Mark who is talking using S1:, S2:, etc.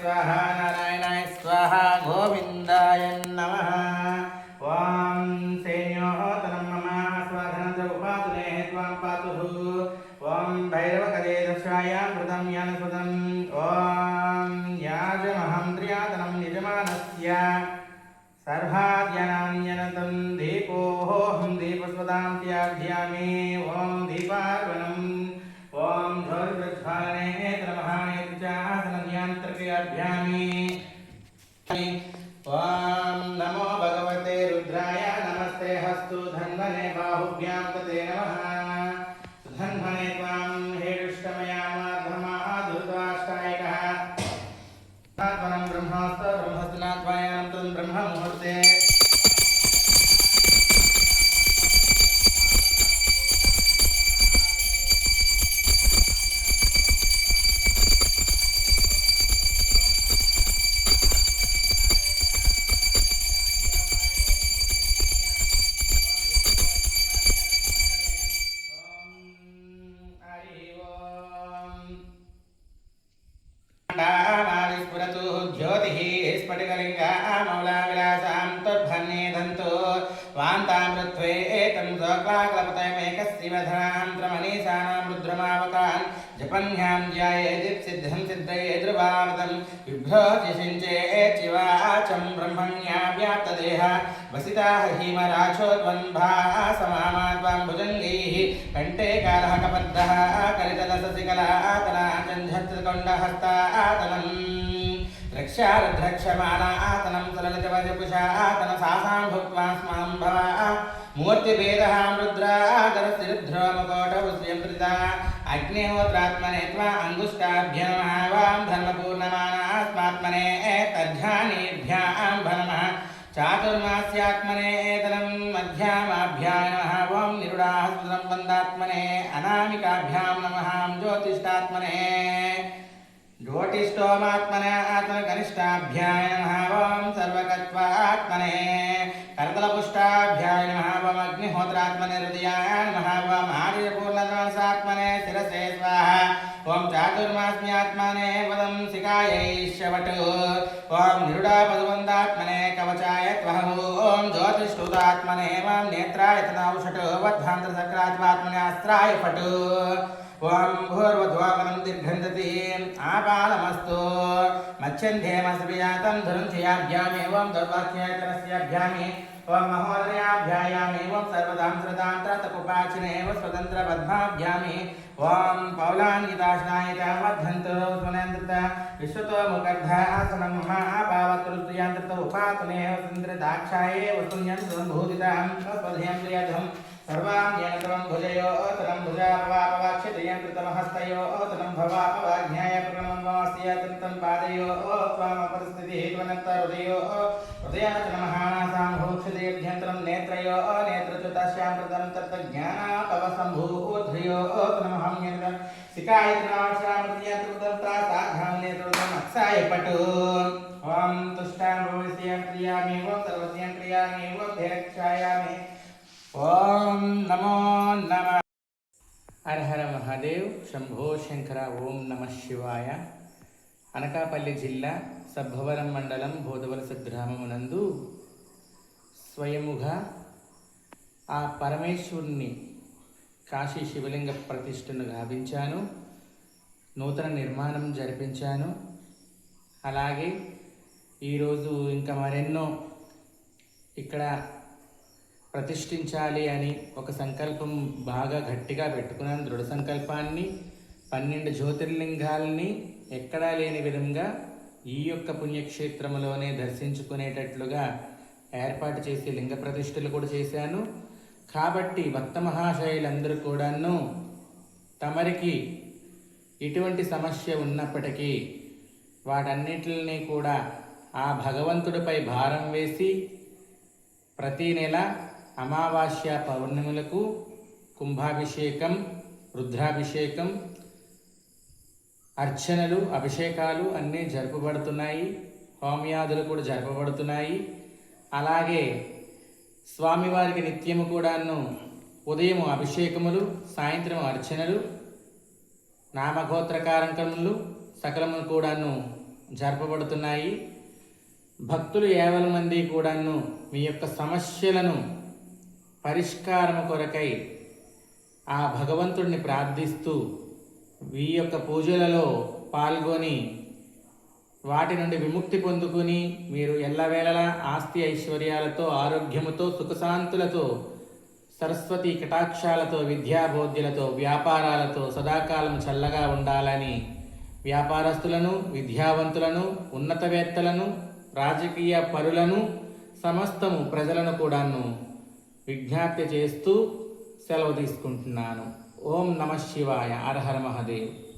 S1: स्वाहा नारायणाय स्वाहा गोविंदाय नमः। ओम सेन्योतनं मम स्वाधनं च उपासने त्वां पातुः। ओम भैरवकले दशायां मृतं यानस्वतं। ओम याजमहं त्र्यातनं यजमानस्य सर्वाद्यनान्यनतं दीपोऽहं दीपस्वदां त्याज्यामि। ओम दीपार्पणम् ओम ज्योतिप्रज्वालने नमः। ओम नमो भगवते रुद्राय नमस्ते हस्तु धन्वने बाहुभ्यां तते नमः। धन्वने त्वां हेडुष्टमयामाधर्मः दुर्गाष्टायकः त्वं ब्रह्मास्त्र ब्रह्मस्नात्वायां त्वं ब्रह्ममुहूर्ते स्फुरतु ज्योतिः स्फटिकलिङ्गामौलाविलासां तुर्भन्नेधन्तु वान्तामृत्वेतं स्वक्लाकलपतयमेकस्यवधनां त्रमनीसानां रुद्रमावकान् जपन्यां ध्यायेदिप्सिद्धं सिद्धयेद्रुवावतं बिभ्रतिषिञ्चेच्चिवाचं ब्रह्मण्या व्याप्तदेह वसिताः हिमराक्षोद्वन्भाः समामात्वां भुजङ्गैः कण्ठे कालः कपद्धः कलितलससिकलातलाचञ्झत्कोण्डहस्तातलं रक्षारुद्रक्षमाणातनं सललितवजपुषातनं सासां भुक्त्वा स्मां भवा मूर्तिभेदः रुद्राधरस्तिरुद्रो मुकोटवस्यं प्रीता अग्निहोत्रात्मने त्वा अङ्गुष्टाभ्य नमः। वां धर्मपूर्णमानास्मात्मने तद्ध्यानेभ्यां नमः। चातुर्मास्यात्मने एतनं मध्यामाभ्याय नमः। ओं निरुडाहस्तं वन्दात्मने अनामिकाभ्यां नमः। ज्योतिष्ठात्मने ज्योतिष्ठोमात्मने आत्मकनिष्ठाभ्याय नमः। ओं सर्वकत्वात्मने करतलपुष्टाभ्याय नमः। ओं अग्निहोत्रात्मने हृदयाय नमः। ओं आर्यपूर्णतमसात्मने शिरसे स्वाहा। ओं चातुर्मास्म्यात्मने पदं शिखायैश्वट। ओं निरुडापदवन्दात्मने कवचाय त्वः। ओं ज्योतिष्ठुतात्मने वां नेत्राय तनौषट वध्वान्तरसक्रात्मने अस्त्राय फट। ओं भूर्वध्वागनं दीर्घन्दति आपालमस्तु मच्छन्धेमस्विजातं धनुञ्जयाभ्यामे। ओं दुर्वाक्यायतनस्याभ्यामे। ओं महोदयाभ्यायामे। ओं सर्वदां श्रदां त्रतकुपाचिने स्वतन्त्रपद्माभ्यामे। ओं पौलान्यताशनायता वर्धन्तु स्वनेन्द्रत विश्वतो मुखर्धासनं महापावतृत्यान्तृत उपासने वसुन्द्रदाक्षाये वसुन्यन्तभूतितां स्वधेयं प्रियधं सर्वां ज्ञानतमं भुजयोतनं भुजापवापवाक्षितयन्तृतमहस्तयोतनं भवापवाज्ञाय प्रणमं वास्य तन्तं पादयो त्वामपरिस्थितिः त्वनन्तहृदयो हृदयाचनमहानासां भोक्षदेभ्यन्तरं नेत्रयो नेत्रच्युतास्यां कृतं तत्त्वज्ञानापवसम्भूध्रियो नमहं यन्त्रं शिखायतनाश्रामृत्यन्तृतं त्रासाघां नेत्रं अक्षाय पटु। ओं तुष्टां भविष्यं क्रियामि। ओं सर्वस्यं क्रियामि। ओं धैर्यक्षायामि। ओम नमो नमः। हर हर महादेव शंभो शंकर। ओम नमः शिवाय। అనకాపల్లి జిల్లా సబ్బవరం మండలం బోధవలస గ్రామమునందు స్వయముగా ఆ పరమేశ్వరుని కాశీ శివలింగ ప్రతిష్టను గావించాను. నూతన నిర్మాణం జరిపించాను. అలాగే ఈరోజు ఇంకా మరెన్నో ఇక్కడ ప్రతిష్ఠించాలి అని ఒక సంకల్పం బాగా గట్టిగా పెట్టుకున్నాను. దృఢ సంకల్పాన్ని 12 జ్యోతిర్లింగాల్ని ఎక్కడా లేని విధంగా ఈ యొక్క పుణ్యక్షేత్రంలోనే దర్శించుకునేటట్లుగా ఏర్పాటు చేసి లింగ ప్రతిష్ఠలు కూడా చేశాను. కాబట్టి భక్త మహాశయులందరూ కూడాను తమరికి ఇటువంటి సమస్య ఉన్నప్పటికీ వాటన్నిటిని కూడా ఆ భగవంతుడిపై భారం వేసి ప్రతి నెల అమావాస్య పౌర్ణములకు కుంభాభిషేకం, రుద్రాభిషేకం, అర్చనలు, అభిషేకాలు అన్నీ జరపబడుతున్నాయి. హోమయాదులు కూడా జరపబడుతున్నాయి. అలాగే స్వామివారికి నిత్యము కూడాను ఉదయం అభిషేకములు, సాయంత్రం అర్చనలు, నామగోత్ర కార్యక్రమములు సకలములు కూడాను జరపబడుతున్నాయి. భక్తులు ఏవల మంది కూడాను మీ యొక్క సమస్యలను పరిష్కారం కొరకై ఆ భగవంతుడిని ప్రార్థిస్తూ ఈ యొక్క పూజలలో పాల్గొని వాటి నుండి విముక్తి పొందుకుని మీరు ఎల్లవేళలా ఆస్తి ఐశ్వర్యాలతో, ఆరోగ్యముతో, సుఖశాంతులతో, సరస్వతి కటాక్షాలతో, విద్యాబోధ్యులతో, వ్యాపారాలతో సదాకాలం చల్లగా ఉండాలని వ్యాపారస్తులను, విద్యావంతులను, ఉన్నతవేత్తలను, రాజకీయ పరులను, సమస్తము ప్రజలను కూడాను విజ్ఞప్తి చేస్తూ సెలవు తీసుకుంటున్నాను. ఓం నమః శివాయ. హర హర మహాదేవ్.